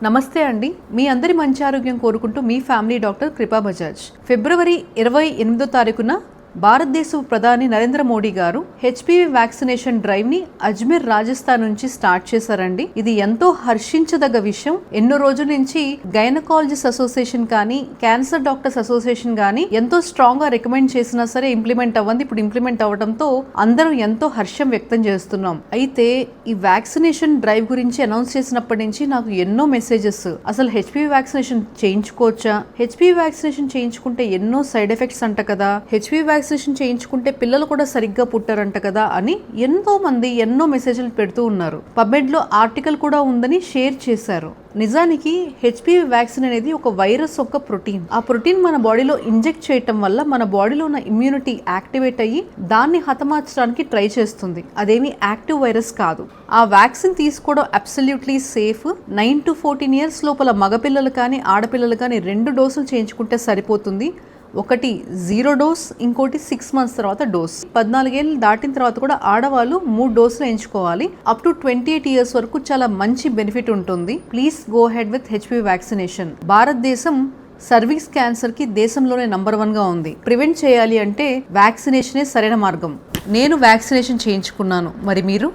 నమస్తే అండి. మీ అందరి మంచి ఆరోగ్యం కోరుకుంటూ మీ ఫ్యామిలీ డాక్టర్ కృపా బజాజ్. ఫిబ్రవరి 28వ తారీఖున భారతదేశ ప్రధాని నరేంద్ర మోడీ గారు హెచ్పివి వ్యాక్సినేషన్ డ్రైవ్ ని అజ్మీర్ రాజస్థాన్ నుంచి స్టార్ట్ చేశారండి. ఇది ఎంతో హర్షించదగ్గ విషయం. ఎన్నో రోజుల నుంచి గైనకాలజిస్ట్ అసోసియేషన్ కానీ క్యాన్సర్ డాక్టర్స్ అసోసియేషన్ కానీ ఎంతో స్ట్రాంగ్ గా రికమెండ్ చేసినా సరే ఇంప్లిమెంట్ అవ్వండి. ఇప్పుడు ఇంప్లిమెంట్ అవ్వడంతో అందరూ ఎంతో హర్షం వ్యక్తం చేస్తున్నాం. అయితే ఈ వ్యాక్సినేషన్ డ్రైవ్ గురించి అనౌన్స్ చేసినప్పటి నుంచి నాకు ఎన్నో మెసేజెస్, అసలు హెచ్పివి వ్యాక్సినేషన్ చేయించుకోవచ్చా, హెచ్పివి వ్యాక్సినేషన్ చేయించుకుంటే ఎన్నో సైడ్ ఎఫెక్ట్స్ అంట కదా, హెచ్పివి వ్యాక్సినేషన్ చేయించుకుంటే పిల్లలు కూడా సరిగ్గా పుట్టారంట కదా అని ఎంతో మంది ఎన్నో మెసేజ్లు పెడుతూ ఉన్నారు. పబ్మెడ్ లో ఆర్టికల్ కూడా ఉందని షేర్ చేశారు. నిజానికి హెచ్పివి వ్యాక్సిన్ అనేది ఒక వైరస్ యొక్క ప్రోటీన్. ఆ ప్రోటీన్ మన బాడీలో ఇంజెక్ట్ చేయటం వల్ల మన బాడీలో ఉన్న ఇమ్యూనిటీ యాక్టివేట్ అయ్యి దాన్ని హతమార్చడానికి ట్రై చేస్తుంది. అదేమి యాక్టివ్ వైరస్ కాదు. ఆ వ్యాక్సిన్ తీసుకోవడం అబ్సల్యూట్లీ సేఫ్. 9 to 14 years లోపల మగపిల్లలు కానీ ఆడపిల్లలు కానీ 2 డోసులు చేయించుకుంటే సరిపోతుంది. ఒకటి 0 డోస్, ఇంకోటి 6 months తర్వాత డోస్. 14 ఏళ్ళు దాటిన తర్వాత కూడా ఆడవాళ్ళు 3 డోసులు ఎంచుకోవాలి. అప్ టు 28 years వరకు చాలా మంచి బెనిఫిట్ ఉంటుంది. Please go head with HPV vaccination. భారతదేశం సర్వీక్స్ క్యాన్సర్ కి దేశంలోనే నంబర్ 1 గా ఉంది. ప్రివెంట్ చేయాలి అంటే వ్యాక్సినేషనే సరైన మార్గం. నేను వ్యాక్సినేషన్ చేయించుకున్నాను. మరి మీరు?